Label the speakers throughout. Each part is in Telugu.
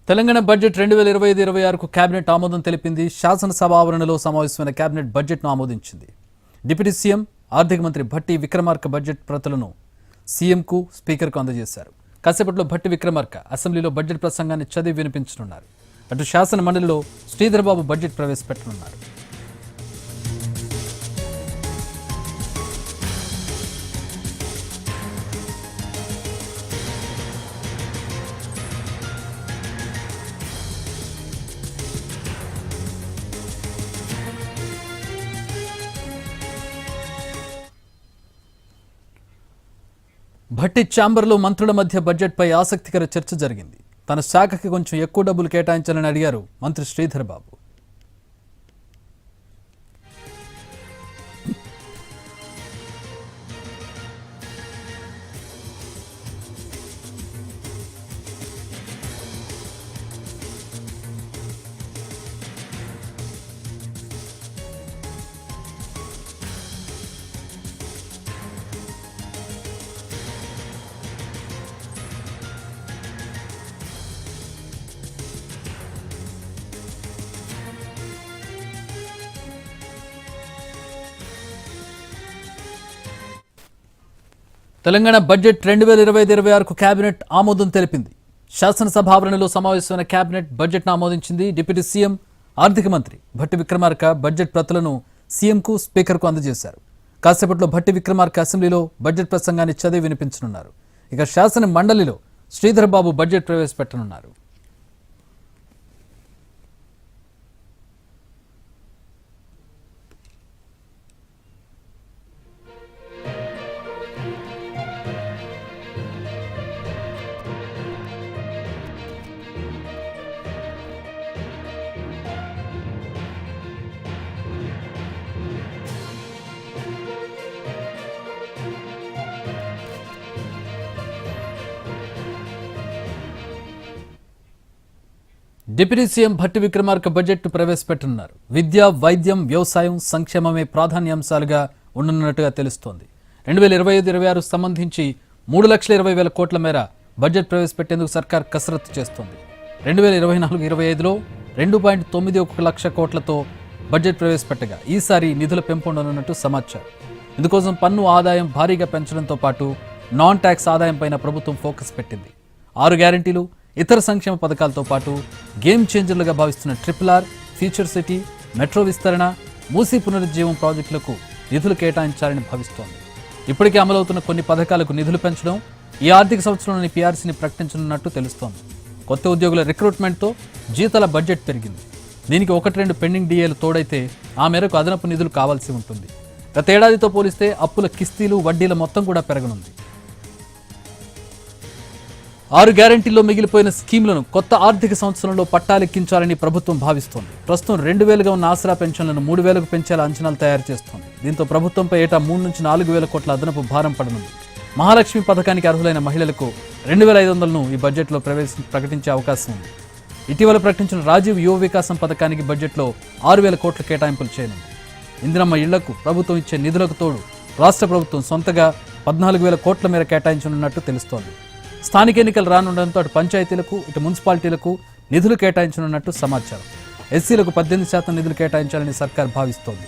Speaker 1: తెలంగాణ బడ్జెట్ 2025-26కు కేబినెట్ ఆమోదం తెలిపింది. శాసనసభ ఆవరణలో సమావేశమైన కేబినెట్ బడ్జెట్ను ఆమోదించింది. డిప్యూటీ సీఎం ఆర్థిక మంత్రి భట్టి విక్రమార్క బడ్జెట్ ప్రతులను సీఎంకు స్పీకర్కు అందజేశారు. కాసేపట్లో భట్టి విక్రమార్క అసెంబ్లీలో బడ్జెట్ ప్రసంగాన్ని చదివి వినిపించనున్నారు. అటు శాసన మండలిలో శ్రీధర్బాబు బడ్జెట్ ప్రవేశపెట్టనున్నారు. భట్టి ఛాంబర్లో మంత్రుల మధ్య బడ్జెట్పై ఆసక్తికర చర్చ జరిగింది. తన శాఖకి కొంచెం ఎక్కువ డబ్బులు కేటాయించాలని అడిగారు మంత్రి శ్రీధర్బాబు. తెలంగాణ బడ్జెట్ 2025-26కు కేబినెట్ ఆమోదం తెలిపింది. శాసనసభ ఆవరణలో సమావేశమైన కేబినెట్ బడ్జెట్ను ఆమోదించింది. డిప్యూటీ సీఎం ఆర్థిక మంత్రి భట్టి విక్రమార్క బడ్జెట్ ప్రతులను సీఎంకు స్పీకర్కు అందజేశారు. కాసేపట్లో భట్టి విక్రమార్క అసెంబ్లీలో బడ్జెట్ ప్రసంగాన్ని చదివి వినిపించనున్నారు. ఇక శాసన మండలిలో శ్రీధర్బాబు బడ్జెట్ ప్రవేశపెట్టనున్నారు. డిప్యూటీ సీఎం భట్టి విక్రమార్క బడ్జెట్ను ప్రవేశపెట్టనున్నారు. విద్య, వైద్యం, వ్యవసాయం, సంక్షేమమే ప్రాధాన్యాంశాలుగా ఉండనున్నట్టుగా తెలుస్తోంది. 2025-26 సంబంధించి 3,20,000 కోట్ల మేర బడ్జెట్ ప్రవేశపెట్టేందుకు సర్కార్ కసరత్తు చేస్తోంది. 2024-25లో 2.91 లక్ష కోట్లతో బడ్జెట్ ప్రవేశపెట్టగా ఈసారి నిధుల పెంపు ఉండనున్నట్టు సమాచారం. ఇందుకోసం పన్ను ఆదాయం భారీగా పెంచడంతో పాటు నాన్ ట్యాక్స్ ఆదాయంపైన ప్రభుత్వం ఫోకస్ పెట్టింది. 6 గ్యారంటీలు, ఇతర సంక్షేమ పథకాలతో పాటు గేమ్ చేంజర్లుగా భావిస్తున్న RRR, ఫ్యూచర్ సిటీ, మెట్రో విస్తరణ, మూసీ పునరుజ్జీవం ప్రాజెక్టులకు నిధులు కేటాయించాలని భావిస్తోంది. ఇప్పటికే అమలవుతున్న కొన్ని పథకాలకు నిధులు పెంచడం, ఈ ఆర్థిక సంవత్సరంలోని PRCని ప్రకటించనున్నట్టు తెలుస్తోంది. కొత్త ఉద్యోగుల రిక్రూట్మెంట్తో జీతాల బడ్జెట్ పెరిగింది. దీనికి 1-2 పెండింగ్ DAలు తోడైతే ఆ మేరకు అదనపు నిధులు కావాల్సి ఉంటుంది. గతేడాదితో పోలిస్తే అప్పుల కిస్తీలు, వడ్డీల మొత్తం కూడా పెరగనుంది. 6 గ్యారంటీల్లో మిగిలిపోయిన స్కీమ్లను కొత్త ఆర్థిక సంవత్సరంలో పట్టాలెక్కించాలని ప్రభుత్వం భావిస్తోంది. ప్రస్తుతం 2,000గా ఉన్న ఆసరా పెన్షన్లను 3,000కు పెంచేలా అంచనాలు తయారు చేస్తోంది. దీంతో ప్రభుత్వంపై ఏటా 3-4,000 కోట్ల అదనపు భారం పడనుంది. మహాలక్ష్మి పథకానికి అర్హులైన మహిళలకు 2,500ను ఈ బడ్జెట్లో ప్రకటించే అవకాశం ఉంది. ఇటీవల ప్రకటించిన రాజీవ్ యువ వికాసం పథకానికి బడ్జెట్లో 6,000 కోట్ల కేటాయింపులు చేయనుంది. ఇందిరమ్మ ఇళ్లకు ప్రభుత్వం ఇచ్చే నిధులకు తోడు రాష్ట్ర ప్రభుత్వం సొంతగా 14,000 కోట్ల మేర కేటాయించనున్నట్టు తెలుస్తోంది. స్థానిక ఎన్నికలు రానుండడంతో అటు పంచాయతీలకు, ఇటు మున్సిపాలిటీలకు నిధులు కేటాయించనున్నట్టు సమాచారం. ఎస్సీలకు 18% నిధులు కేటాయించాలని సర్కార్ భావిస్తోంది.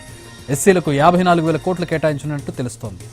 Speaker 1: ఎస్సీలకు 54,000 కోట్లు కేటాయించనున్నట్టు తెలుస్తోంది.